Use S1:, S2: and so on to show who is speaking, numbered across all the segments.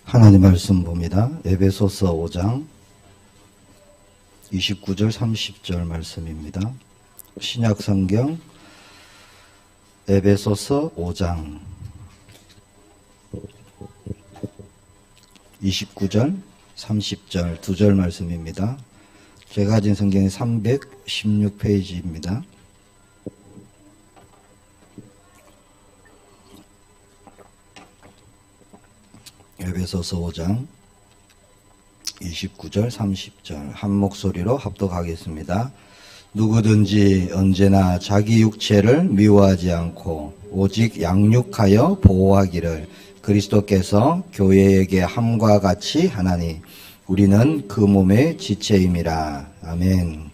S1: 하나님 말씀 봅니다. 에베소서 5장 29절 30절 말씀입니다. 신약성경 에베소서 5장 29절 30절 두 절 말씀입니다. 제가 가진 성경이 316페이지입니다. 에베소서 5장 29절 30절 한 목소리로 합독하겠습니다. 누구든지 언제나 자기 육체를 미워하지 않고 오직 양육하여 보호하기를 그리스도께서 교회에게 함과 같이 하나니 우리는 그 몸의 지체임이라. 아멘.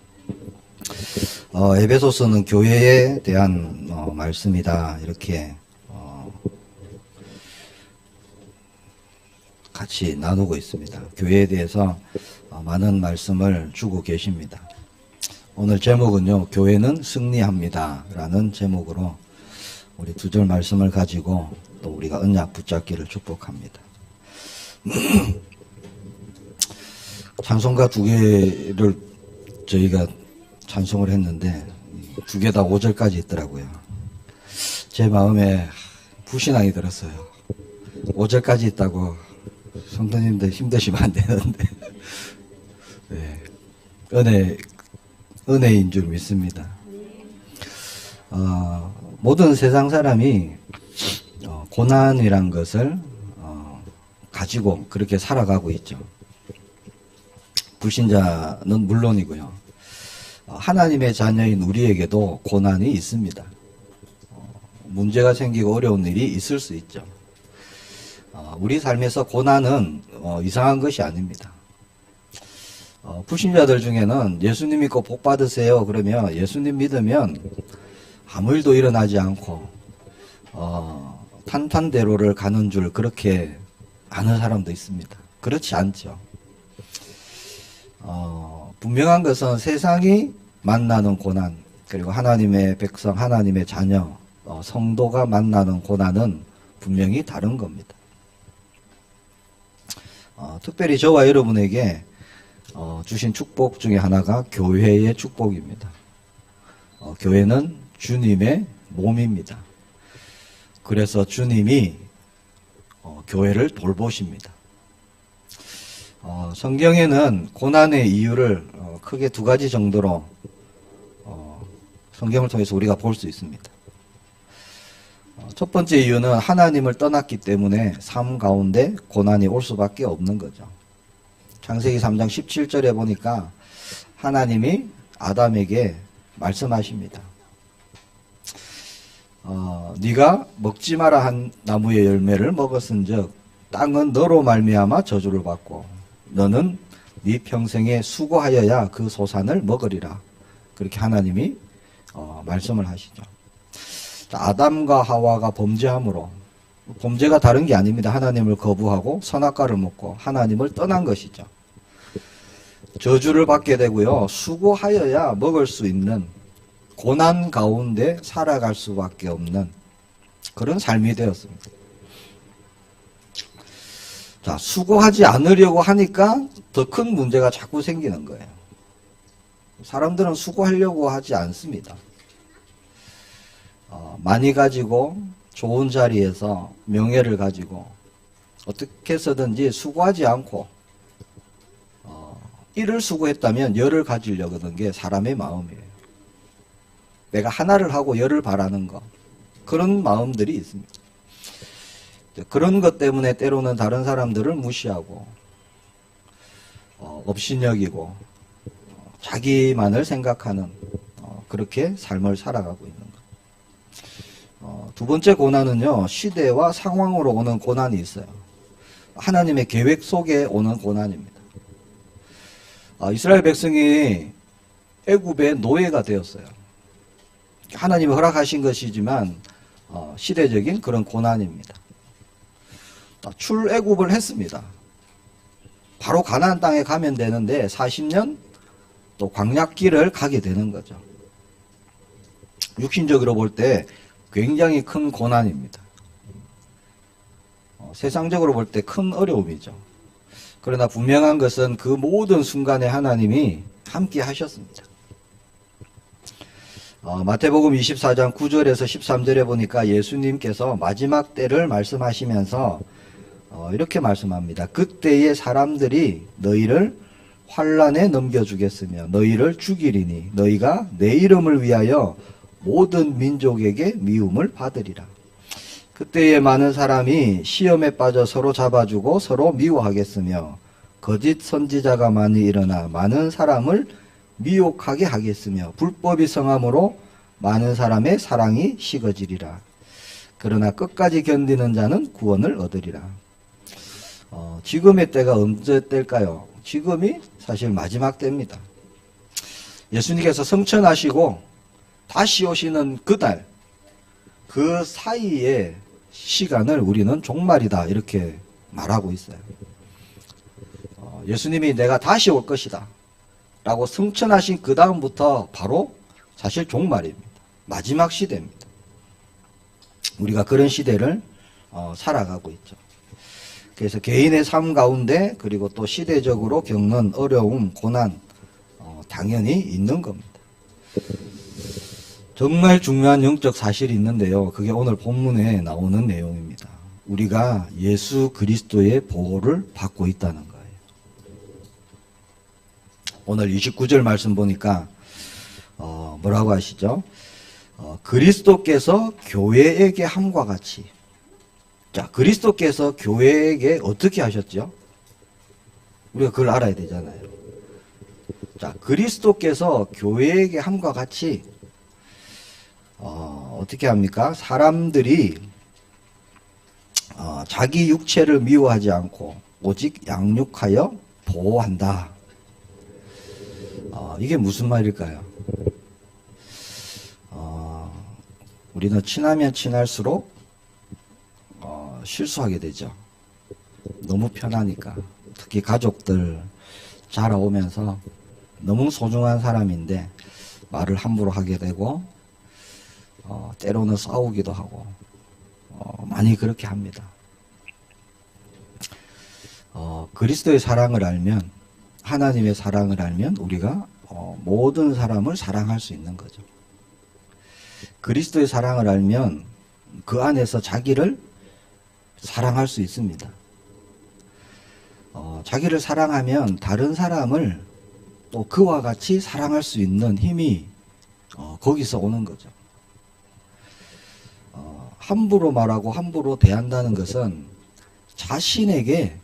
S1: 에베소서는 교회에 대한 말씀이다. 이렇게 같이 나누고 있습니다. 교회에 대해서 많은 말씀을 주고 계십니다. 오늘 제목은요, 교회는 승리합니다 라는 제목으로 우리 두 절 말씀을 가지고 또 우리가 언약 붙잡기를 축복합니다. 찬송가 두 개를 저희가 찬송을 했는데 두 개 다 5절까지 있더라고요. 제 마음에 불신앙이 들었어요. 5절까지 있다고 성도님들 힘드시면 안 되는데 네. 은혜인 줄 믿습니다. 모든 세상 사람이 고난이란 것을 가지고 그렇게 살아가고 있죠. 불신자는 물론이고요. 하나님의 자녀인 우리에게도 고난이 있습니다. 문제가 생기고 어려운 일이 있을 수 있죠. 우리 삶에서 고난은 이상한 것이 아닙니다. 불신자들 중에는 예수님 믿고 복 받으세요 그러면 예수님 믿으면 아무 일도 일어나지 않고 탄탄대로를 가는 줄 그렇게 아는 사람도 있습니다. 그렇지 않죠. 분명한 것은 세상이 만나는 고난 그리고 하나님의 백성 하나님의 자녀 성도가 만나는 고난은 분명히 다른 겁니다. 특별히 저와 여러분에게 주신 축복 중에 하나가 교회의 축복입니다. 교회는 주님의 몸입니다. 그래서 주님이 교회를 돌보십니다. 성경에는 고난의 이유를 크게 두 가지 정도로 성경을 통해서 우리가 볼 수 있습니다. 첫 번째 이유는 하나님을 떠났기 때문에 삶 가운데 고난이 올 수밖에 없는 거죠. 창세기 3장 17절에 보니까 하나님이 아담에게 말씀하십니다. 네가 먹지 마라 한 나무의 열매를 먹었은즉 땅은 너로 말미암아 저주를 받고 너는 네 평생에 수고하여야 그 소산을 먹으리라. 그렇게 하나님이 말씀을 하시죠. 아담과 하와가 범죄함으로 범죄가 다른 게 아닙니다. 하나님을 거부하고 선악과를 먹고 하나님을 떠난 것이죠. 저주를 받게 되고요. 수고하여야 먹을 수 있는 고난 가운데 살아갈 수밖에 없는 그런 삶이 되었습니다. 자, 수고하지 않으려고 하니까 더 큰 문제가 자꾸 생기는 거예요. 사람들은 수고하려고 하지 않습니다. 많이 가지고 좋은 자리에서 명예를 가지고 어떻게 해서든지 수고하지 않고 일을 수고했다면 열을 가지려고 하는 게 사람의 마음이에요. 내가 하나를 하고 열을 바라는 거 그런 마음들이 있습니다. 그런 것 때문에 때로는 다른 사람들을 무시하고 업신여기고 자기만을 생각하는 그렇게 삶을 살아가고 있는 것. 두 번째 고난은요, 시대와 상황으로 오는 고난이 있어요. 하나님의 계획 속에 오는 고난입니다. 이스라엘 백성이 애굽의 노예가 되었어요. 하나님이 허락하신 것이지만 시대적인 그런 고난입니다. 출애굽을 했습니다. 바로 가나안 땅에 가면 되는데 40년 또 광야길을 가게 되는 거죠. 육신적으로 볼 때 굉장히 큰 고난입니다. 세상적으로 볼 때 큰 어려움이죠. 그러나 분명한 것은 그 모든 순간에 하나님이 함께 하셨습니다. 마태복음 24장 9절에서 13절에 보니까 예수님께서 마지막 때를 말씀하시면서 이렇게 말씀합니다. 그때의 사람들이 너희를 환란에 넘겨주겠으며 너희를 죽이리니 너희가 내 이름을 위하여 모든 민족에게 미움을 받으리라. 그때에 많은 사람이 시험에 빠져 서로 잡아주고 서로 미워하겠으며 거짓 선지자가 많이 일어나 많은 사람을 미혹하게 하겠으며 불법이 성함으로 많은 사람의 사랑이 식어지리라. 그러나 끝까지 견디는 자는 구원을 얻으리라. 지금의 때가 언제 때일까요? 지금이 사실 마지막 때입니다. 예수님께서 성천하시고 다시 오시는 그날, 그 사이에 시간을 우리는 종말이다 이렇게 말하고 있어요. 예수님이 내가 다시 올 것이다 라고 승천하신 그 다음부터 바로 사실 종말입니다. 마지막 시대입니다. 우리가 그런 시대를 살아가고 있죠. 그래서 개인의 삶 가운데 그리고 또 시대적으로 겪는 어려움, 고난 당연히 있는 겁니다. 정말 중요한 영적 사실이 있는데요. 그게 오늘 본문에 나오는 내용입니다. 우리가 예수 그리스도의 보호를 받고 있다는 거예요. 오늘 29절 말씀 보니까 뭐라고 하시죠? 그리스도께서 교회에게 함과 같이. 자, 그리스도께서 교회에게 어떻게 하셨죠? 우리가 그걸 알아야 되잖아요. 자, 그리스도께서 교회에게 함과 같이 어떻게 합니까? 사람들이 자기 육체를 미워하지 않고 오직 양육하여 보호한다. 이게 무슨 말일까요? 우리는 친하면 친할수록 실수하게 되죠. 너무 편하니까. 특히 가족들 자라오면서 너무 소중한 사람인데 말을 함부로 하게 되고 때로는 싸우기도 하고 많이 그렇게 합니다. 그리스도의 사랑을 알면, 하나님의 사랑을 알면 우리가 모든 사람을 사랑할 수 있는 거죠. 그리스도의 사랑을 알면 그 안에서 자기를 사랑할 수 있습니다. 자기를 사랑하면 다른 사람을 또 그와 같이 사랑할 수 있는 힘이 거기서 오는 거죠. 함부로 말하고 함부로 대한다는 것은 자신에게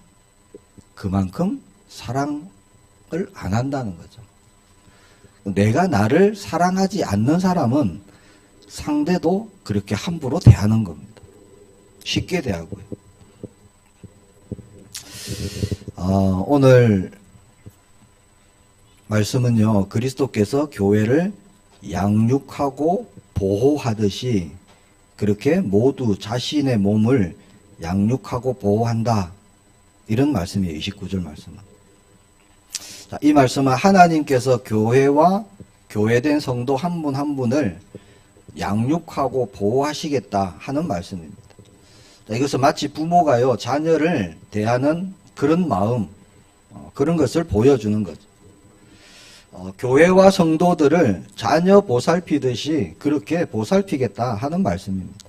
S1: 그만큼 사랑을 안 한다는 거죠. 내가 나를 사랑하지 않는 사람은 상대도 그렇게 함부로 대하는 겁니다. 쉽게 대하고요. 오늘 말씀은요, 그리스도께서 교회를 양육하고 보호하듯이 그렇게 모두 자신의 몸을 양육하고 보호한다. 이런 말씀이에요. 29절 말씀은. 자, 이 말씀은 하나님께서 교회와 교회된 성도 한 분 한 분을 양육하고 보호하시겠다 하는 말씀입니다. 자, 이것은 마치 부모가요, 자녀를 대하는 그런 마음, 그런 것을 보여주는 거죠. 교회와 성도들을 자녀 보살피듯이 그렇게 보살피겠다 하는 말씀입니다.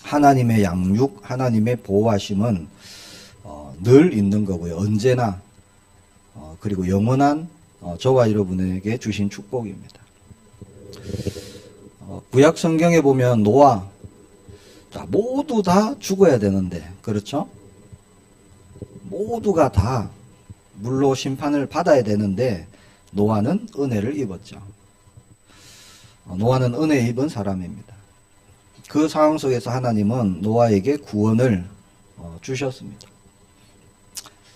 S1: 하나님의 양육, 하나님의 보호하심은 늘 있는 거고요. 언제나 그리고 영원한 저와 여러분에게 주신 축복입니다. 구약 성경에 보면 노아, 자, 모두 다 죽어야 되는데, 그렇죠? 모두가 다 물로 심판을 받아야 되는데 노아는 은혜를 입었죠. 노아는 은혜 입은 사람입니다. 그 상황 속에서 하나님은 노아에게 구원을 주셨습니다.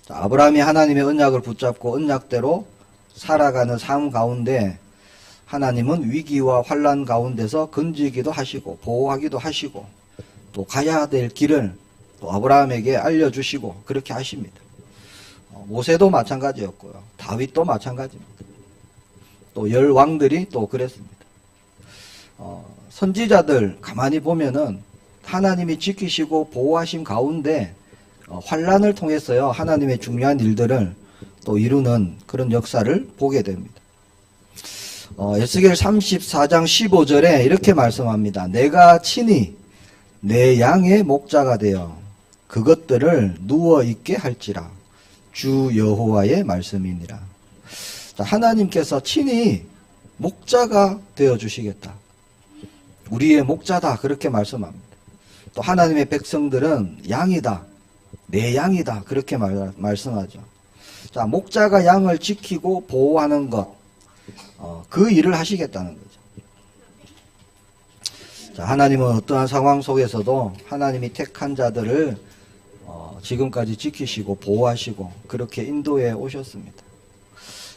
S1: 자, 아브라함이 하나님의 언약을 붙잡고 언약대로 살아가는 삶 가운데 하나님은 위기와 환난 가운데서 건지기도 하시고 보호하기도 하시고 또 가야 될 길을 또 아브라함에게 알려주시고 그렇게 하십니다. 모세도 마찬가지였고요. 다윗도 마찬가지입니다. 또 열 왕들이 또 그랬습니다. 선지자들 가만히 보면은 하나님이 지키시고 보호하심 가운데 환란을 통해서요 하나님의 중요한 일들을 또 이루는 그런 역사를 보게 됩니다. 에스겔 34장 15절에 이렇게 말씀합니다. 내가 친히 내 양의 목자가 되어 그것들을 누워 있게 할지라. 주 여호와의 말씀이니라. 자, 하나님께서 친히 목자가 되어 주시겠다. 우리의 목자다 그렇게 말씀합니다. 또 하나님의 백성들은 양이다. 내 양이다. 그렇게 말씀하죠. 자, 목자가 양을 지키고 보호하는 것, 그 일을 하시겠다는 거죠. 자, 하나님은 어떠한 상황 속에서도 하나님이 택한 자들을 지금까지 지키시고 보호하시고 그렇게 인도해 오셨습니다.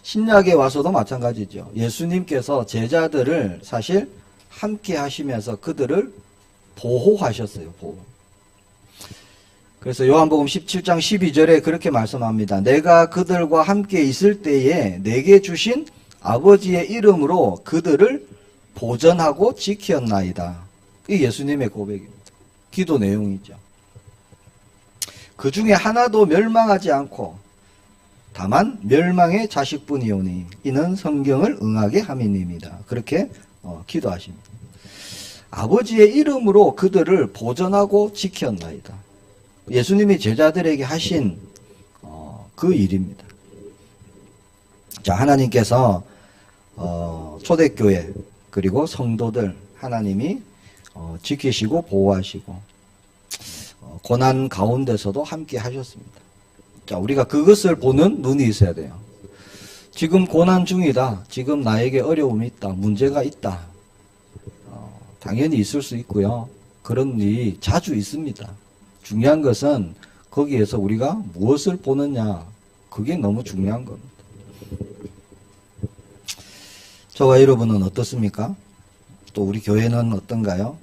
S1: 신약에 와서도 마찬가지죠. 예수님께서 제자들을 사실 함께 하시면서 그들을 보호하셨어요. 보호. 그래서 요한복음 17장 12절에 그렇게 말씀합니다. 내가 그들과 함께 있을 때에 내게 주신 아버지의 이름으로 그들을 보전하고 지켰나이다. 이 예수님의 고백입니다. 기도 내용이죠. 그 중에 하나도 멸망하지 않고 다만 멸망의 자식뿐이오니 이는 성경을 응하게 함이니이다. 그렇게 기도하십니다. 아버지의 이름으로 그들을 보전하고 지켰나이다. 예수님이 제자들에게 하신 그 일입니다. 자, 하나님께서 초대교회 그리고 성도들 하나님이 지키시고 보호하시고 고난 가운데서도 함께 하셨습니다. 자, 우리가 그것을 보는 눈이 있어야 돼요. 지금 고난 중이다. 지금 나에게 어려움이 있다. 문제가 있다. 당연히 있을 수 있고요. 그런 일이 자주 있습니다. 중요한 것은 거기에서 우리가 무엇을 보느냐. 그게 너무 중요한 겁니다. 저와 여러분은 어떻습니까? 또 우리 교회는 어떤가요?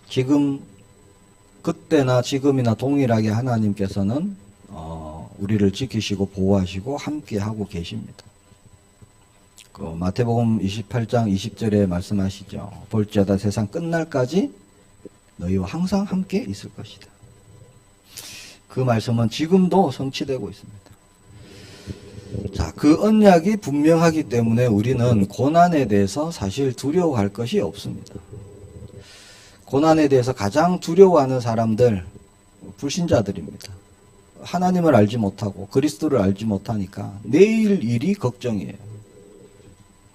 S1: 지금 그때나 지금이나 동일하게 하나님께서는 우리를 지키시고 보호하시고 함께하고 계십니다. 그 마태복음 28장 20절에 말씀하시죠. 볼지어다 세상 끝날까지 너희와 항상 함께 있을 것이다. 그 말씀은 지금도 성취되고 있습니다. 자, 그 언약이 분명하기 때문에 우리는 고난에 대해서 사실 두려워할 것이 없습니다. 고난에 대해서 가장 두려워하는 사람들, 불신자들입니다. 하나님을 알지 못하고 그리스도를 알지 못하니까 내일 일이 걱정이에요.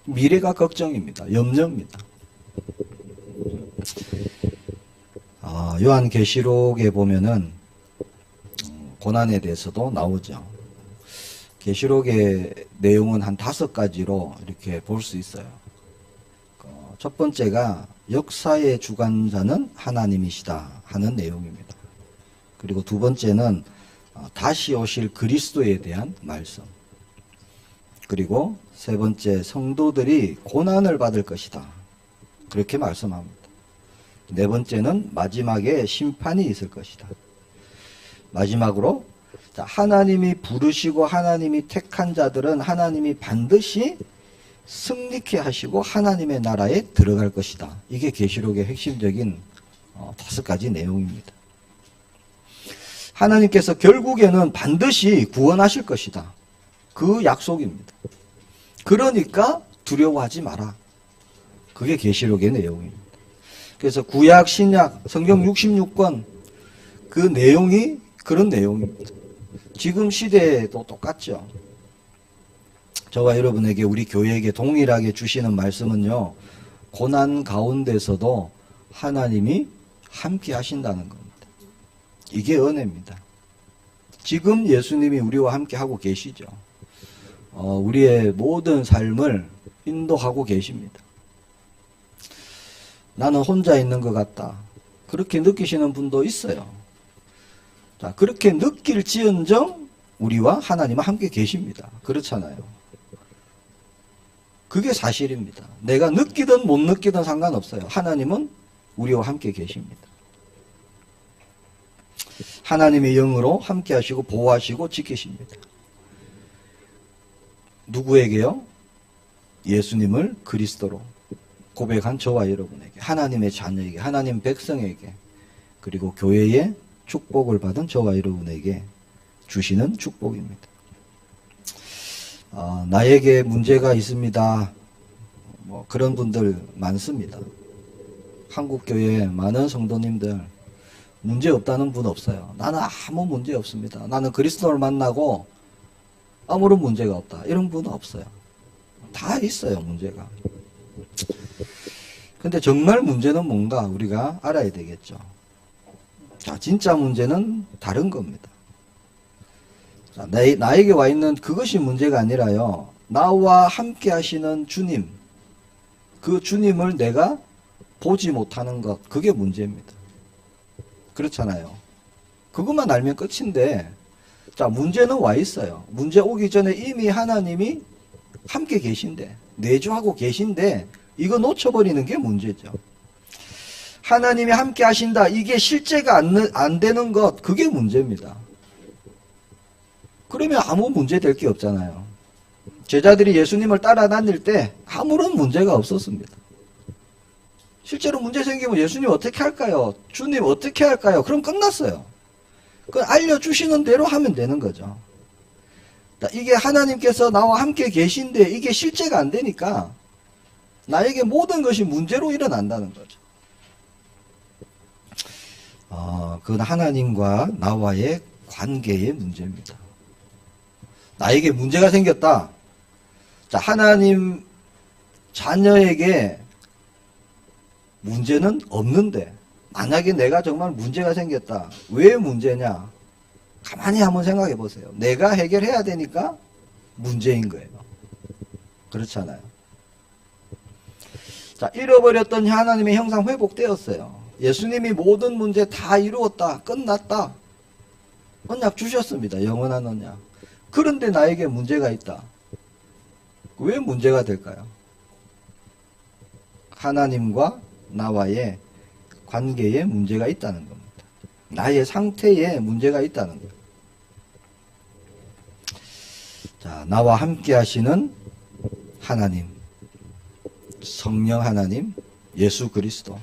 S1: 미래가 걱정입니다. 염려입니다. 요한계시록에 보면은 고난에 대해서도 나오죠. 계시록의 내용은 한 5가지로 이렇게 볼 수 있어요. 첫 번째가 역사의 주관자는 하나님이시다 하는 내용입니다. 그리고 두 번째는 다시 오실 그리스도에 대한 말씀. 그리고 세 번째, 성도들이 고난을 받을 것이다. 그렇게 말씀합니다. 네 번째는 마지막에 심판이 있을 것이다. 마지막으로 하나님이 부르시고 하나님이 택한 자들은 하나님이 반드시 승리케 하시고 하나님의 나라에 들어갈 것이다. 이게 계시록의 핵심적인 5가지 내용입니다. 하나님께서 결국에는 반드시 구원하실 것이다. 그 약속입니다. 그러니까 두려워하지 마라. 그게 계시록의 내용입니다. 그래서 구약, 신약, 성경 66권 그 내용이 그런 내용입니다. 지금 시대에도 똑같죠. 저와 여러분에게 우리 교회에게 동일하게 주시는 말씀은요. 고난 가운데서도 하나님이 함께 하신다는 겁니다. 이게 은혜입니다. 지금 예수님이 우리와 함께 하고 계시죠. 우리의 모든 삶을 인도하고 계십니다. 나는 혼자 있는 것 같다. 그렇게 느끼시는 분도 있어요. 자, 그렇게 느낄지언정 우리와 하나님은 함께 계십니다. 그렇잖아요. 그게 사실입니다. 내가 느끼든 못 느끼든 상관없어요. 하나님은 우리와 함께 계십니다. 하나님의 영으로 함께 하시고 보호하시고 지키십니다. 누구에게요? 예수님을 그리스도로 고백한 저와 여러분에게, 하나님의 자녀에게, 하나님 백성에게 그리고 교회의 축복을 받은 저와 여러분에게 주시는 축복입니다. 나에게 문제가 있습니다. 뭐 그런 분들 많습니다. 한국교회 많은 성도님들 문제 없다는 분 없어요. 나는 아무 문제 없습니다. 나는 그리스도를 만나고 아무런 문제가 없다. 이런 분은 없어요. 다 있어요, 문제가. 근데 정말 문제는 뭔가 우리가 알아야 되겠죠. 자, 진짜 문제는 다른 겁니다. 자, 나에게 와 있는 그것이 문제가 아니라요. 나와 함께 하시는 주님, 그 주님을 내가 보지 못하는 것, 그게 문제입니다. 그렇잖아요. 그것만 알면 끝인데, 자, 문제는 와 있어요. 문제 오기 전에 이미 하나님이 함께 계신데, 내주하고 계신데, 이거 놓쳐버리는 게 문제죠. 하나님이 함께 하신다. 이게 실제가 안 되는 것, 그게 문제입니다. 그러면 아무 문제 될 게 없잖아요. 제자들이 예수님을 따라 다닐 때 아무런 문제가 없었습니다. 실제로 문제 생기면 예수님 어떻게 할까요? 주님 어떻게 할까요? 그럼 끝났어요. 그 알려주시는 대로 하면 되는 거죠. 이게 하나님께서 나와 함께 계신데 이게 실제가 안 되니까 나에게 모든 것이 문제로 일어난다는 거죠. 그건 하나님과 나와의 관계의 문제입니다. 나에게 문제가 생겼다. 자, 하나님 자녀에게 문제는 없는데 만약에 내가 정말 문제가 생겼다. 왜 문제냐? 가만히 한번 생각해 보세요. 내가 해결해야 되니까 문제인 거예요. 그렇잖아요. 자, 잃어버렸던 하나님의 형상 회복되었어요. 예수님이 모든 문제 다 이루었다. 끝났다. 언약 주셨습니다. 영원한 언약. 그런데 나에게 문제가 있다. 왜 문제가 될까요? 하나님과 나와의 관계에 문제가 있다는 겁니다. 나의 상태에 문제가 있다는 거예요. 자, 나와 함께 하시는 하나님, 성령 하나님, 예수 그리스도,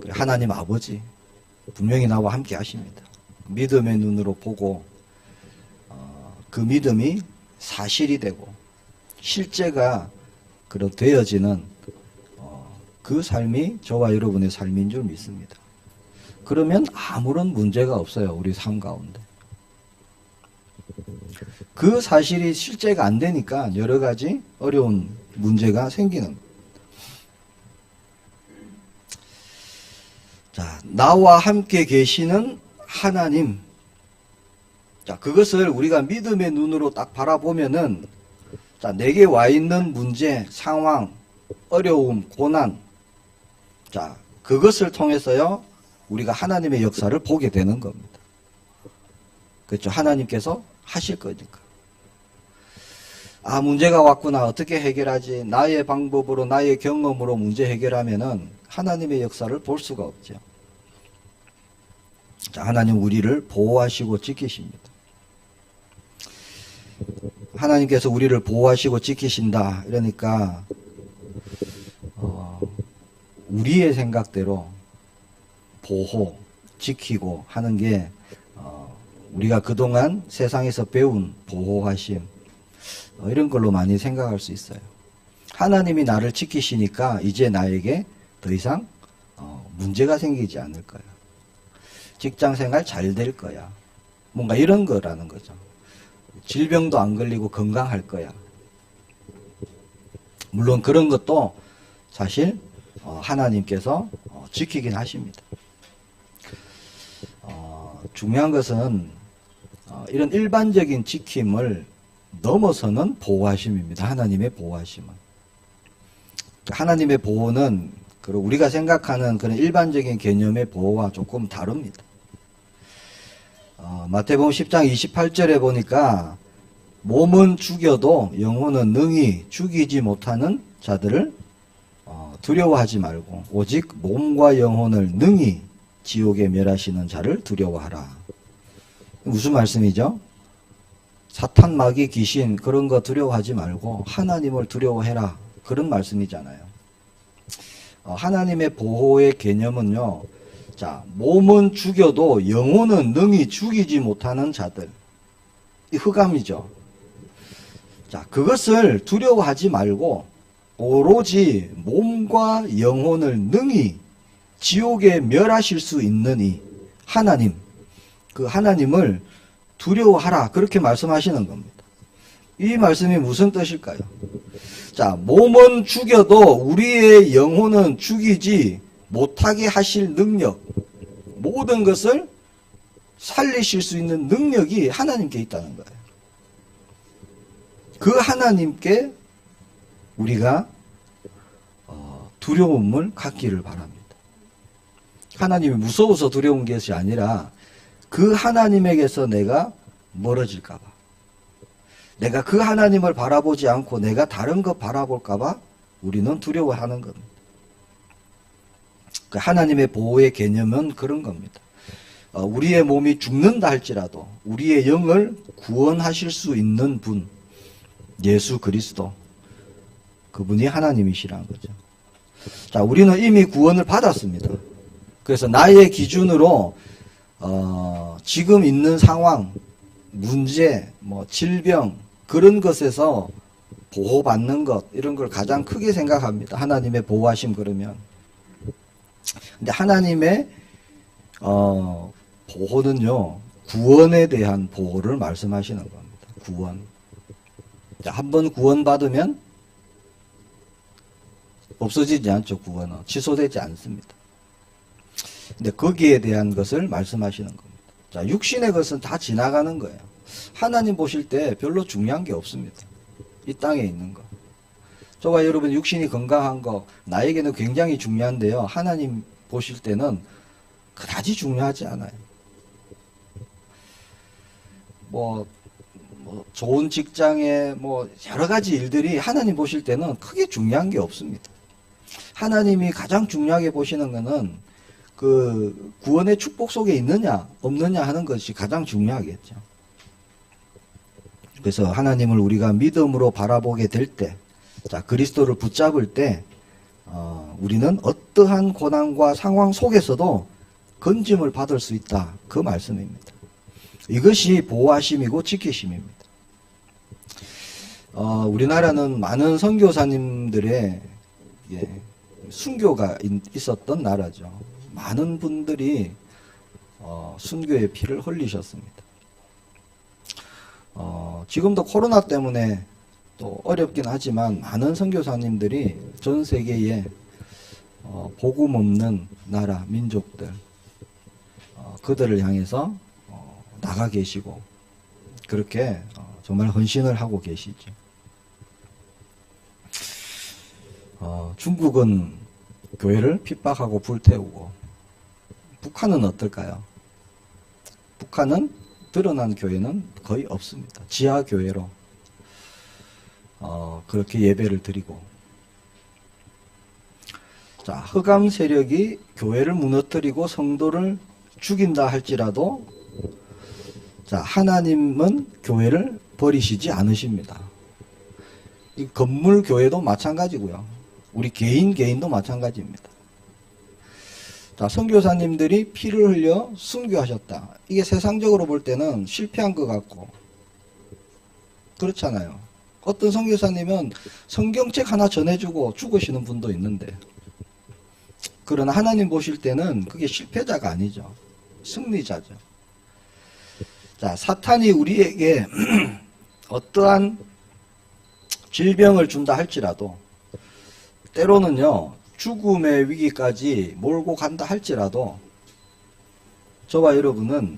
S1: 하나님 아버지, 분명히 나와 함께 하십니다. 믿음의 눈으로 보고 그 믿음이 사실이 되고 실제가 되어지는 그 삶이 저와 여러분의 삶인 줄 믿습니다. 그러면 아무런 문제가 없어요. 우리 삶 가운데. 그 사실이 실제가 안 되니까 여러 가지 어려운 문제가 생기는 거예요. 자, 나와 함께 계시는 하나님. 자, 그것을 우리가 믿음의 눈으로 딱 바라보면은, 자, 내게 와 있는 문제, 상황, 어려움, 고난. 자, 그것을 통해서요, 우리가 하나님의 역사를 보게 되는 겁니다. 그렇죠. 하나님께서 하실 거니까. 아, 문제가 왔구나. 어떻게 해결하지? 나의 방법으로, 나의 경험으로 문제 해결하면은 하나님의 역사를 볼 수가 없죠. 자, 하나님 우리를 보호하시고 지키십니다. 하나님께서 우리를 보호하시고 지키신다. 이러니까 우리의 생각대로 보호, 지키고 하는 게 우리가 그동안 세상에서 배운 보호하심 이런 걸로 많이 생각할 수 있어요. 하나님이 나를 지키시니까 이제 나에게 더 이상 문제가 생기지 않을 거야. 직장생활 잘 될 거야. 뭔가 이런 거라는 거죠. 질병도 안 걸리고 건강할 거야. 물론 그런 것도 사실 하나님께서 지키긴 하십니다. 중요한 것은 이런 일반적인 지킴을 넘어서는 보호하심입니다. 하나님의 보호하심은. 하나님의 보호는 우리가 생각하는 그런 일반적인 개념의 보호와 조금 다릅니다. 마태복음 10장 28절에 보니까 몸은 죽여도 영혼은 능히 죽이지 못하는 자들을 두려워하지 말고 오직 몸과 영혼을 능히 지옥에 멸하시는 자를 두려워하라. 무슨 말씀이죠? 사탄, 마귀, 귀신 그런 거 두려워하지 말고 하나님을 두려워해라. 그런 말씀이잖아요. 하나님의 보호의 개념은요. 자, 몸은 죽여도 영혼은 능히 죽이지 못하는 자들. 이 흑암이죠. 자, 그것을 두려워하지 말고 오로지 몸과 영혼을 능히 지옥에 멸하실 수 있는 하나님, 그 하나님을 두려워하라. 그렇게 말씀하시는 겁니다. 이 말씀이 무슨 뜻일까요? 자, 몸은 죽여도 우리의 영혼은 죽이지 못하게 하실 능력, 모든 것을 살리실 수 있는 능력이 하나님께 있다는 거예요. 그 하나님께 우리가 두려움을 갖기를 바랍니다. 하나님이 무서워서 두려운 것이 아니라 그 하나님에게서 내가 멀어질까 봐, 내가 그 하나님을 바라보지 않고 내가 다른 것 바라볼까 봐 우리는 두려워하는 겁니다. 그 하나님의 보호의 개념은 그런 겁니다. 우리의 몸이 죽는다 할지라도 우리의 영을 구원하실 수 있는 분, 예수 그리스도, 그분이 하나님이시라는 거죠. 자, 우리는 이미 구원을 받았습니다. 그래서 나의 기준으로 지금 있는 상황, 문제, 질병, 그런 것에서 보호받는 것, 이런 걸 가장 크게 생각합니다. 하나님의 보호하심 그러면. 근데 하나님의 보호는요, 구원에 대한 보호를 말씀하시는 겁니다. 구원. 자, 한번 구원받으면 없어지지 않죠. 구원은 취소되지 않습니다. 근데 거기에 대한 것을 말씀하시는 겁니다. 자, 육신의 것은 다 지나가는 거예요. 하나님 보실 때 별로 중요한 게 없습니다. 이 땅에 있는 거. 저와 여러분 육신이 건강한 거 나에게는 굉장히 중요한데요. 하나님 보실 때는 그다지 중요하지 않아요. 좋은 직장에 여러 가지 일들이 하나님 보실 때는 크게 중요한 게 없습니다. 하나님이 가장 중요하게 보시는 것은 그 구원의 축복 속에 있느냐 없느냐 하는 것이 가장 중요하겠죠. 그래서 하나님을 우리가 믿음으로 바라보게 될 때, 자, 그리스도를 붙잡을 때 우리는 어떠한 고난과 상황 속에서도 건짐을 받을 수 있다. 그 말씀입니다. 이것이 보호하심이고 지키심입니다. 우리나라는 많은 선교사님들의 순교가 있었던 나라죠. 많은 분들이 순교의 피를 흘리셨습니다. 지금도 코로나 때문에 또 어렵긴 하지만 많은 선교사님들이 전 세계에 복음 없는 나라, 민족들, 그들을 향해서 나가 계시고 그렇게 정말 헌신을 하고 계시죠. 중국은 교회를 핍박하고 불태우고, 북한은 어떨까요? 북한은 드러난 교회는 거의 없습니다. 지하 교회로 그렇게 예배를 드리고, 자, 흑암 세력이 교회를 무너뜨리고 성도를 죽인다 할지라도, 자, 하나님은 교회를 버리시지 않으십니다. 이 건물 교회도 마찬가지고요. 우리 개인도 마찬가지입니다. 자, 선교사님들이 피를 흘려 순교하셨다. 이게 세상적으로 볼 때는 실패한 것 같고 그렇잖아요. 어떤 선교사님은 성경책 하나 전해주고 죽으시는 분도 있는데, 그러나 하나님 보실 때는 그게 실패자가 아니죠. 승리자죠. 자, 사탄이 우리에게 어떠한 질병을 준다 할지라도, 때로는요 죽음의 위기까지 몰고 간다 할지라도, 저와 여러분은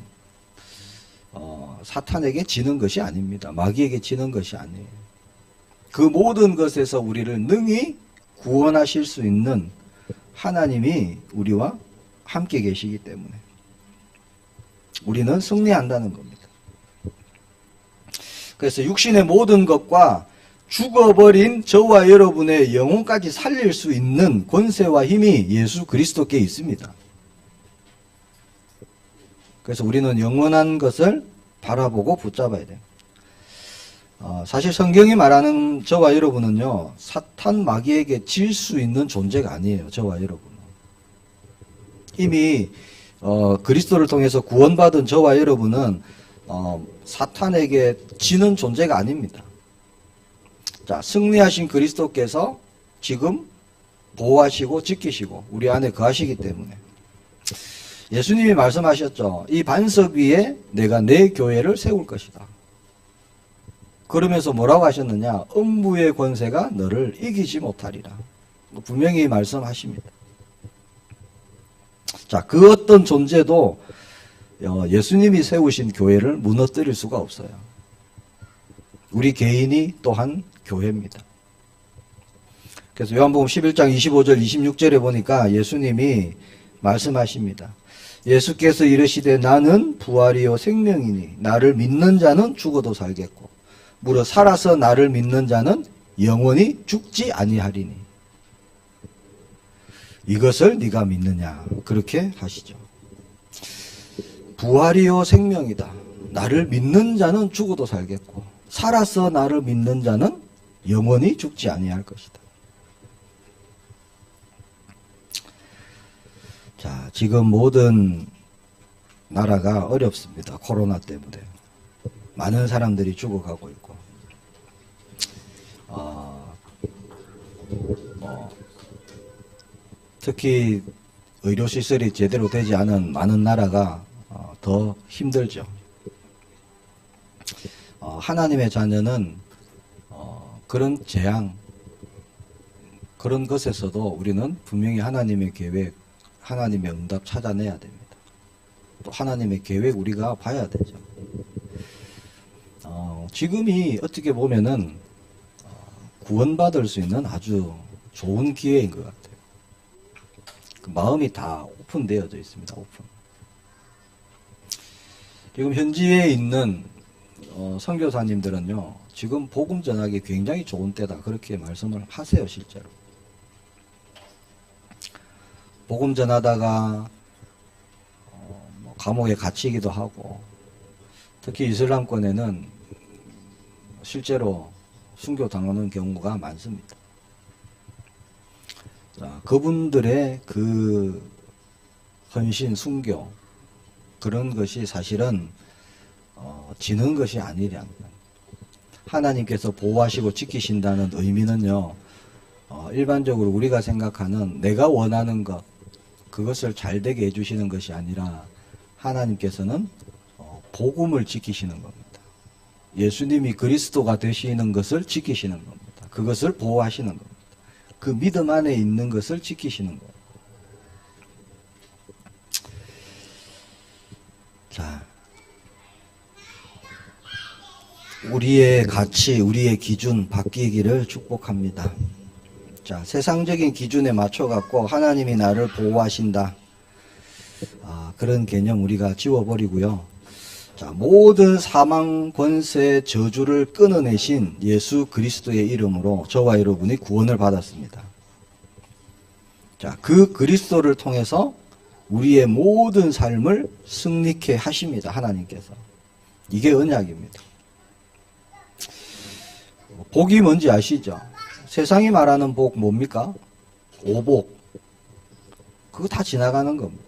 S1: 사탄에게 지는 것이 아닙니다. 마귀에게 지는 것이 아니에요. 그 모든 것에서 우리를 능히 구원하실 수 있는 하나님이 우리와 함께 계시기 때문에 우리는 승리한다는 겁니다. 그래서 육신의 모든 것과 죽어버린 저와 여러분의 영혼까지 살릴 수 있는 권세와 힘이 예수 그리스도께 있습니다. 그래서 우리는 영원한 것을 바라보고 붙잡아야 돼요. 사실 성경이 말하는 저와 여러분은요, 사탄 마귀에게 질 수 있는 존재가 아니에요. 저와 여러분은. 이미 그리스도를 통해서 구원받은 저와 여러분은 사탄에게 지는 존재가 아닙니다. 자, 승리하신 그리스도께서 지금 보호하시고 지키시고 우리 안에 거하시기 때문에 예수님이 말씀하셨죠. 이 반석 위에 내가 내 교회를 세울 것이다. 그러면서 뭐라고 하셨느냐? 음부의 권세가 너를 이기지 못하리라. 분명히 말씀하십니다. 자, 그 어떤 존재도 예수님이 세우신 교회를 무너뜨릴 수가 없어요. 우리 개인이 또한 교회입니다. 그래서 요한복음 11장 25절 26절에 보니까 예수님이 말씀하십니다. 예수께서 이르시되 나는 부활이요 생명이니 나를 믿는 자는 죽어도 살겠고 무릇 살아서 나를 믿는 자는 영원히 죽지 아니하리니 이것을 네가 믿느냐 그렇게 하시죠. 부활이요 생명이다. 나를 믿는 자는 죽어도 살겠고 살아서 나를 믿는 자는 영원히 죽지 아니할 것이다. 자, 지금 모든 나라가 어렵습니다. 코로나 때문에. 많은 사람들이 죽어가고 있고. 특히 의료시설이 제대로 되지 않은 많은 나라가 더 힘들죠. 하나님의 자녀는 그런 재앙, 그런 것에서도 우리는 분명히 하나님의 계획, 하나님의 응답 찾아내야 됩니다. 또 하나님의 계획 우리가 봐야 되죠. 지금이 어떻게 보면은 구원받을 수 있는 아주 좋은 기회인 것 같아요. 그 마음이 다 오픈되어져 있습니다. 오픈. 지금 현지에 있는 선교사님들은요, 지금 복음 전하기 굉장히 좋은 때다 그렇게 말씀을 하세요. 실제로 복음 전하다가 감옥에 갇히기도 하고, 특히 이슬람권에는 실제로 순교당하는 경우가 많습니다. 자, 그분들의 그 헌신, 순교 그런 것이 사실은 지는 것이 아니란 하나님께서 보호하시고 지키신다는 의미는요, 일반적으로 우리가 생각하는 내가 원하는 것 그것을 잘 되게 해주시는 것이 아니라 하나님께서는 복음을 지키시는 겁니다. 예수님이 그리스도가 되시는 것을 지키시는 겁니다. 그것을 보호하시는 겁니다. 그 믿음 안에 있는 것을 지키시는 거예요. 자, 우리의 가치, 우리의 기준 바뀌기를 축복합니다. 자, 세상적인 기준에 맞춰갖고 하나님이 나를 보호하신다. 그런 개념 우리가 지워버리고요. 자, 모든 사망 권세 저주를 끊어내신 예수 그리스도의 이름으로 저와 여러분이 구원을 받았습니다. 자, 그 그리스도를 통해서 우리의 모든 삶을 승리케 하십니다. 하나님께서. 이게 언약입니다. 복이 뭔지 아시죠? 세상이 말하는 복 뭡니까? 오복. 그거 다 지나가는 겁니다.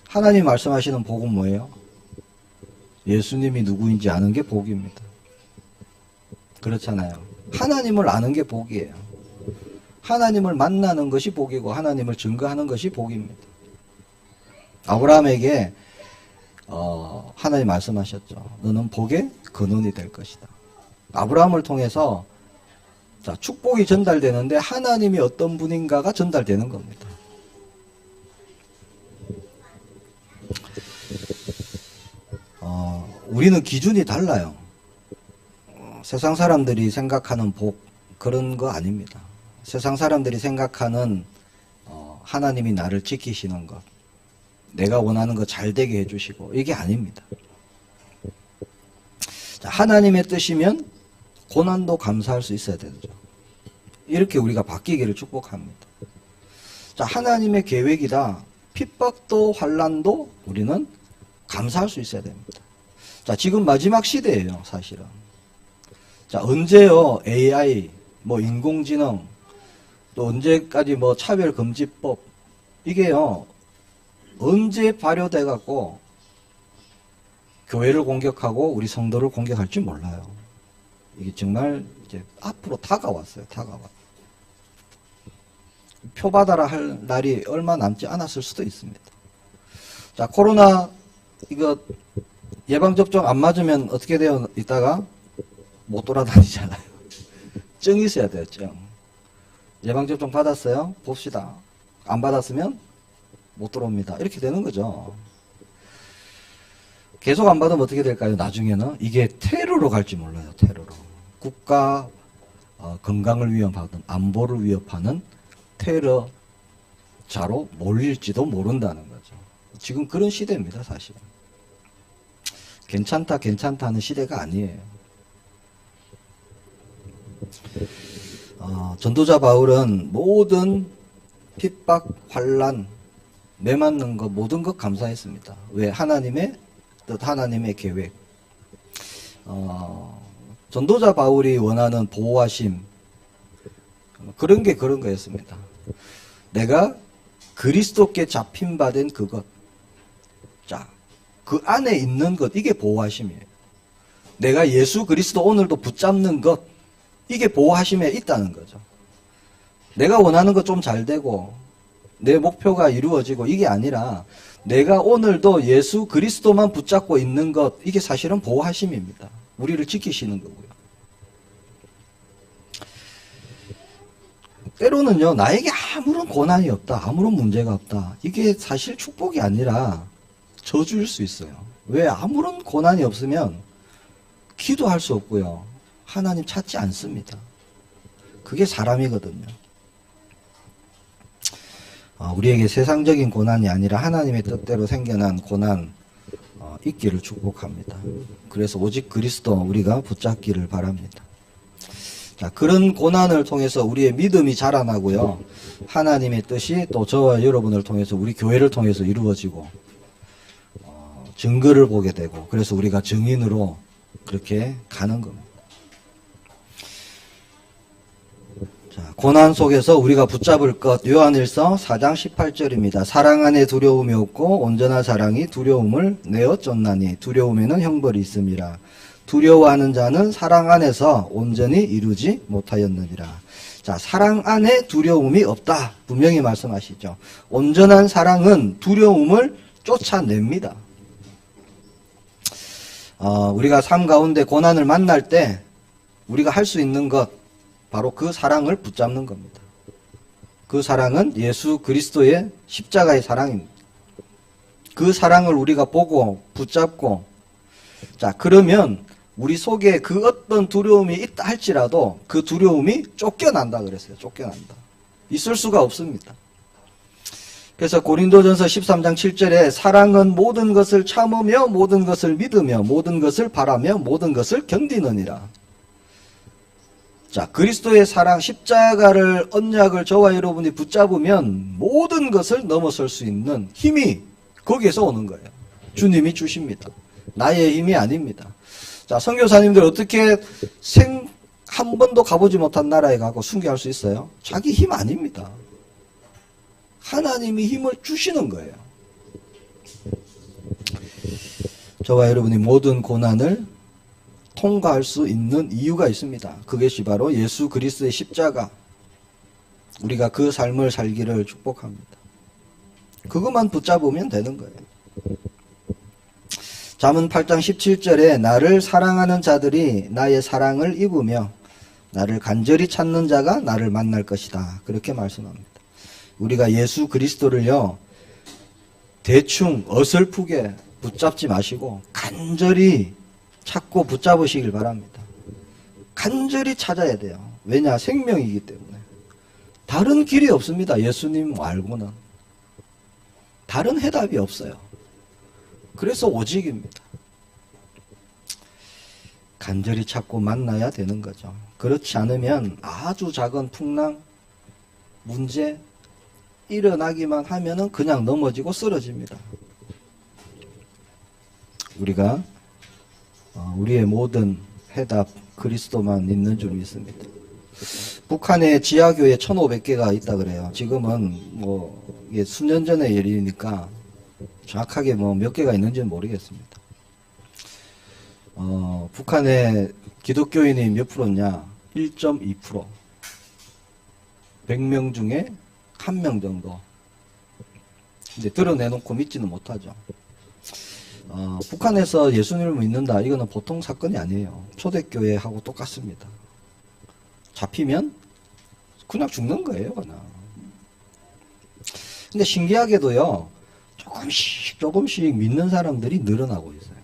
S1: 하나님 말씀하시는 복은 뭐예요? 예수님이 누구인지 아는 게 복입니다. 그렇잖아요. 하나님을 아는 게 복이에요. 하나님을 만나는 것이 복이고 하나님을 증거하는 것이 복입니다. 아브라함에게 하나님 말씀하셨죠. 너는 복의 근원이 될 것이다. 아브라함을 통해서 자, 축복이 전달되는데 하나님이 어떤 분인가가 전달되는 겁니다. 우리는 기준이 달라요. 세상 사람들이 생각하는 복 그런 거 아닙니다. 세상 사람들이 생각하는 하나님이 나를 지키시는 것, 내가 원하는 거 잘 되게 해주시고 이게 아닙니다. 자, 하나님의 뜻이면 고난도 감사할 수 있어야 되죠. 이렇게 우리가 바뀌기를 축복합니다. 자, 하나님의 계획이다. 핍박도 환난도 우리는 감사할 수 있어야 됩니다. 자, 지금 마지막 시대예요, 사실은. 자, 언제요? AI, 인공지능, 또 언제까지 차별금지법, 이게요, 언제 발효돼 갖고 교회를 공격하고 우리 성도를 공격할지 몰라요. 이게 정말 이제 앞으로 다가왔어요. 표받아라 할 날이 얼마 남지 않았을 수도 있습니다. 자, 코로나 이거 예방접종 안 맞으면 어떻게 돼요? 이따가 못 돌아다니잖아요. 증이 있어야 돼요, 증. 예방접종 받았어요? 봅시다. 안 받았으면 못 들어옵니다. 이렇게 되는 거죠. 계속 안 받으면 어떻게 될까요? 나중에는 이게 테러로 갈지 몰라요. 테러로. 국가 건강을 위협하든 안보를 위협하는 테러자로 몰릴지도 모른다는 거죠. 지금 그런 시대입니다. 사실. 괜찮다 하는 시대가 아니에요. 전도자 바울은 모든 핍박, 환난, 매맞는 것 모든 것 감사했습니다. 왜? 하나님의 뜻, 하나님의 계획. 전도자 바울이 원하는 보호하심, 그런 거였습니다. 내가 그리스도께 잡힌 바 된 그것. 자, 그 안에 있는 것, 이게 보호하심이에요. 내가 예수 그리스도 오늘도 붙잡는 것, 이게 보호하심에 있다는 거죠. 내가 원하는 것 좀 잘 되고, 내 목표가 이루어지고, 이게 아니라, 내가 오늘도 예수 그리스도만 붙잡고 있는 것, 이게 사실은 보호하심입니다. 우리를 지키시는 거고요. 때로는요, 나에게 아무런 고난이 없다, 아무런 문제가 없다. 이게 사실 축복이 아니라 저주일 수 있어요. 왜? 아무런 고난이 없으면 기도할 수 없고요. 하나님 찾지 않습니다. 그게 사람이거든요. 우리에게 세상적인 고난이 아니라 하나님의 뜻대로 생겨난 고난 있기를 축복합니다. 그래서 오직 그리스도 우리가 붙잡기를 바랍니다. 자, 그런 고난을 통해서 우리의 믿음이 자라나고요. 하나님의 뜻이 또 저와 여러분을 통해서 우리 교회를 통해서 이루어지고 증거를 보게 되고 그래서 우리가 증인으로 그렇게 가는 겁니다. 자, 고난 속에서 우리가 붙잡을 것 요한일서 4장 18절입니다. 사랑 안에 두려움이 없고 온전한 사랑이 두려움을 내어 쫓나니 두려움에는 형벌이 있음이라. 두려워하는 자는 사랑 안에서 온전히 이루지 못하였느니라. 자, 사랑 안에 두려움이 없다. 분명히 말씀하시죠. 온전한 사랑은 두려움을 쫓아냅니다. 우리가 삶 가운데 고난을 만날 때 우리가 할 수 있는 것 바로 그 사랑을 붙잡는 겁니다. 그 사랑은 예수 그리스도의 십자가의 사랑입니다. 그 사랑을 우리가 보고 붙잡고 자, 그러면 우리 속에 그 어떤 두려움이 있다 할지라도 그 두려움이 쫓겨난다 그랬어요. 쫓겨난다. 있을 수가 없습니다. 그래서 고린도전서 13장 7절에 사랑은 모든 것을 참으며 모든 것을 믿으며 모든 것을 바라며 모든 것을 견디느니라. 자, 그리스도의 사랑 십자가를 언약을 저와 여러분이 붙잡으면 모든 것을 넘어설 수 있는 힘이 거기에서 오는 거예요. 주님이 주십니다. 나의 힘이 아닙니다. 자, 선교사님들 어떻게 한 번도 가보지 못한 나라에 가고 순교할 수 있어요? 자기 힘 아닙니다. 하나님이 힘을 주시는 거예요. 저와 여러분이 모든 고난을 통과할 수 있는 이유가 있습니다. 그것이 바로 예수 그리스도의 십자가. 우리가 그 삶을 살기를 축복합니다. 그것만 붙잡으면 되는 거예요. 잠언 8장 17절에 나를 사랑하는 자들이 나의 사랑을 입으며 나를 간절히 찾는 자가 나를 만날 것이다. 그렇게 말씀합니다. 우리가 예수 그리스도를요, 대충 어설프게 붙잡지 마시고 간절히 찾고 붙잡으시길 바랍니다. 간절히 찾아야 돼요. 왜냐? 생명이기 때문에. 다른 길이 없습니다. 예수님 말고는. 다른 해답이 없어요. 그래서 오직입니다. 간절히 찾고 만나야 되는 거죠. 그렇지 않으면 아주 작은 풍랑, 문제 일어나기만 하면은 그냥 넘어지고 쓰러집니다. 우리가 우리의 모든 해답 그리스도만 있는 줄 믿습니다. 북한에 지하교회 1,500개가 있다 그래요. 지금은 뭐 이게 수년 전의 일이니까 정확하게 뭐 몇 개가 있는지는 모르겠습니다. 북한의 기독교인이 몇 프로냐? 1.2%. 100명 중에 1명 정도. 근데 드러내놓고 믿지는 못하죠. 북한에서 예수님을 믿는다. 이거는 보통 사건이 아니에요. 초대교회하고 똑같습니다. 잡히면 그냥 죽는 거예요, 그냥. 근데 신기하게도요, 조금씩 믿는 사람들이 늘어나고 있어요.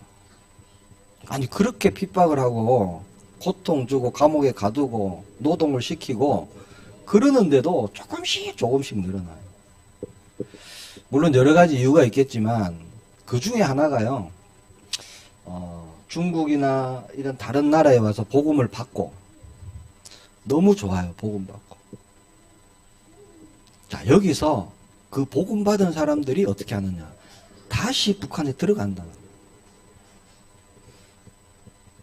S1: 아니, 그렇게 핍박을 하고, 고통 주고, 감옥에 가두고, 노동을 시키고, 그러는데도 조금씩 늘어나요. 물론 여러 가지 이유가 있겠지만, 그 중에 하나가요, 중국이나 이런 다른 나라에 와서 복음을 받고, 너무 좋아요, 복음 받고. 자, 여기서 그 복음 받은 사람들이 어떻게 하느냐. 다시 북한에 들어간다.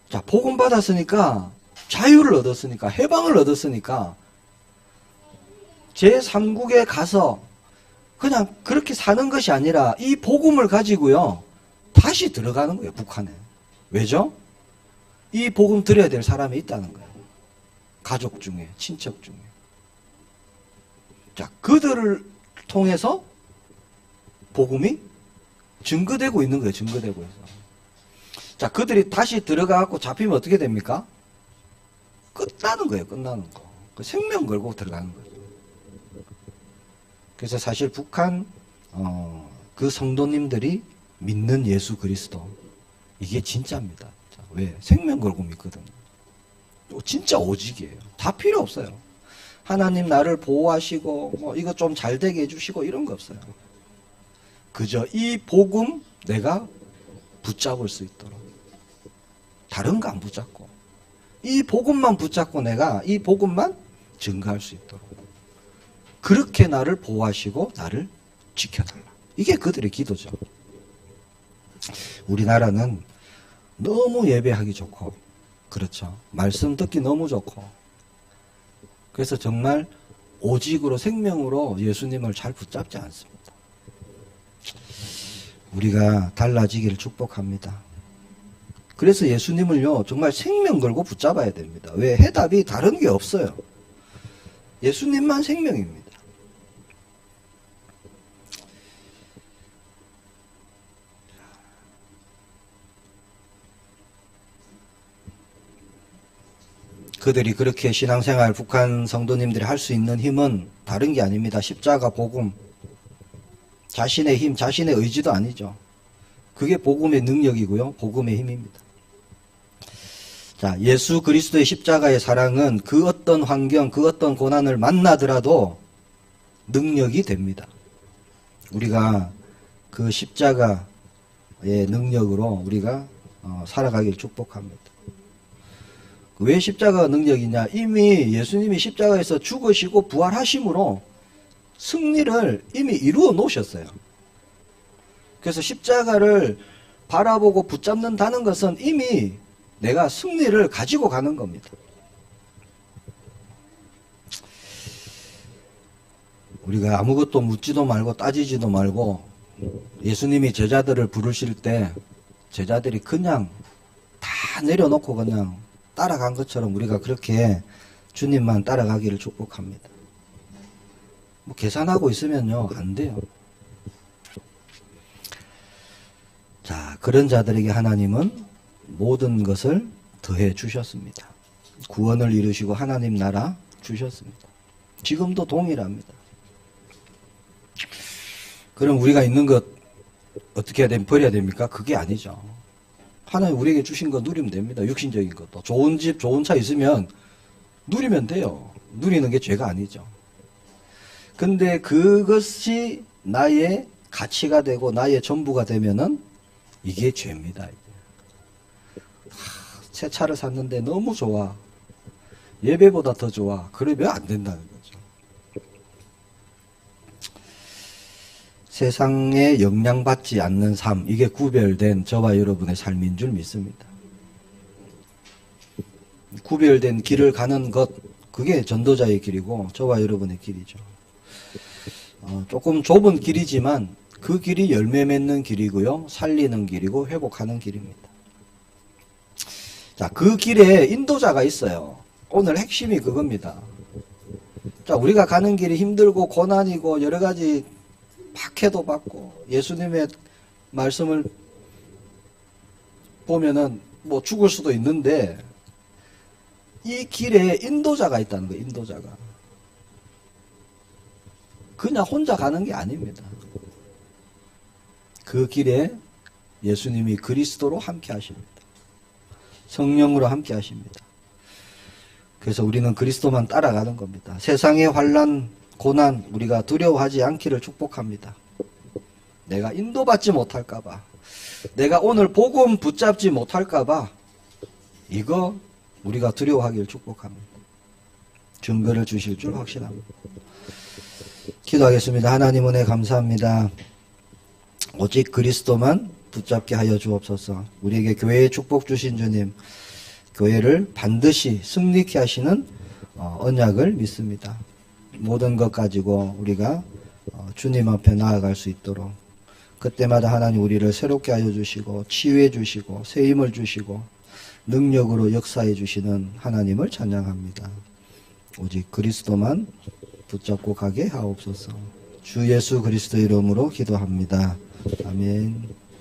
S1: 자, 복음 받았으니까, 자유를 얻었으니까, 해방을 얻었으니까, 제3국에 가서 그냥 그렇게 사는 것이 아니라 이 복음을 가지고요, 다시 들어가는 거예요, 북한에. 왜죠? 이 복음 들어야 될 사람이 있다는 거예요. 가족 중에, 친척 중에. 자, 그들을 통해서 복음이 증거되고 있는 거예요, 증거되고 있어. 자, 그들이 다시 들어가고 잡히면 어떻게 됩니까? 끝나는 거예요, 끝나는 거. 그 생명 걸고 들어가는 거예요. 그래서 사실 북한, 그 성도님들이 믿는 예수 그리스도, 이게 진짜입니다. 자, 왜? 생명 걸고 믿거든요. 진짜 오직이에요. 다 필요 없어요. 하나님 나를 보호하시고, 뭐, 이거 좀 잘 되게 해주시고, 이런 거 없어요. 그저 이 복음 내가 붙잡을 수 있도록. 다른 거 안 붙잡고. 이 복음만 붙잡고 내가 이 복음만 증거할 수 있도록. 그렇게 나를 보호하시고, 나를 지켜달라. 이게 그들의 기도죠. 우리나라는 너무 예배하기 좋고, 그렇죠. 말씀 듣기 너무 좋고, 그래서 정말 오직으로 생명으로 예수님을 잘 붙잡지 않습니다. 우리가 달라지기를 축복합니다. 그래서 예수님을요, 정말 생명 걸고 붙잡아야 됩니다. 왜? 해답이 다른 게 없어요. 예수님만 생명입니다. 그들이 그렇게 신앙생활, 북한 성도님들이 할 수 있는 힘은 다른 게 아닙니다. 십자가, 복음. 자신의 힘, 자신의 의지도 아니죠. 그게 복음의 능력이고요. 복음의 힘입니다. 자, 예수 그리스도의 십자가의 사랑은 그 어떤 환경, 그 어떤 고난을 만나더라도 능력이 됩니다. 우리가 그 십자가의 능력으로 우리가 살아가길 축복합니다. 왜 십자가가 능력이냐? 이미 예수님이 십자가에서 죽으시고 부활하심으로 승리를 이미 이루어 놓으셨어요. 그래서 십자가를 바라보고 붙잡는다는 것은 이미 내가 승리를 가지고 가는 겁니다. 우리가 아무것도 묻지도 말고 따지지도 말고 예수님이 제자들을 부르실 때 제자들이 그냥 다 내려놓고 그냥 따라간 것처럼 우리가 그렇게 주님만 따라가기를 축복합니다. 뭐 계산하고 있으면요, 안 돼요. 자, 그런 자들에게 하나님은 모든 것을 더해 주셨습니다. 구원을 이루시고 하나님 나라 주셨습니다. 지금도 동일합니다. 그럼 우리가 있는 것 어떻게 해야 됩니까? 버려야 됩니까? 그게 아니죠. 하나님 우리에게 주신 거 누리면 됩니다. 육신적인 것도. 좋은 집, 좋은 차 있으면 누리면 돼요. 누리는 게 죄가 아니죠. 근데 그것이 나의 가치가 되고 나의 전부가 되면은 이게 죄입니다. 새 차를 샀는데 너무 좋아. 예배보다 더 좋아. 그러면 안 된다는 거죠. 세상에 영향받지 않는 삶, 이게 구별된 저와 여러분의 삶인 줄 믿습니다. 구별된 길을 가는 것, 그게 전도자의 길이고 저와 여러분의 길이죠. 조금 좁은 길이지만 그 길이 열매 맺는 길이고요. 살리는 길이고 회복하는 길입니다. 자, 그 길에 인도자가 있어요. 오늘 핵심이 그겁니다. 자, 우리가 가는 길이 힘들고 고난이고 여러 가지 박해도 받고 예수님의 말씀을 보면은 뭐 죽을 수도 있는데 이 길에 인도자가 있다는 거예요. 인도자가. 그냥 혼자 가는 게 아닙니다. 그 길에 예수님이 그리스도로 함께 하십니다. 성령으로 함께 하십니다. 그래서 우리는 그리스도만 따라가는 겁니다. 세상의 환난, 고난 우리가 두려워하지 않기를 축복합니다. 내가 인도받지 못할까봐, 내가 오늘 복음 붙잡지 못할까봐 이거 우리가 두려워하기를 축복합니다. 증거를 주실 줄 확신합니다. 기도하겠습니다. 하나님 은혜 감사합니다. 오직 그리스도만 붙잡게 하여 주옵소서. 우리에게 교회의 축복 주신 주님, 교회를 반드시 승리케 하시는 언약을 믿습니다. 모든 것 가지고 우리가 주님 앞에 나아갈 수 있도록 그때마다 하나님 우리를 새롭게 하여 주시고 치유해 주시고 새 힘을 주시고 능력으로 역사해 주시는 하나님을 찬양합니다. 오직 그리스도만 붙잡고 가게 하옵소서. 주 예수 그리스도 이름으로 기도합니다. 아멘.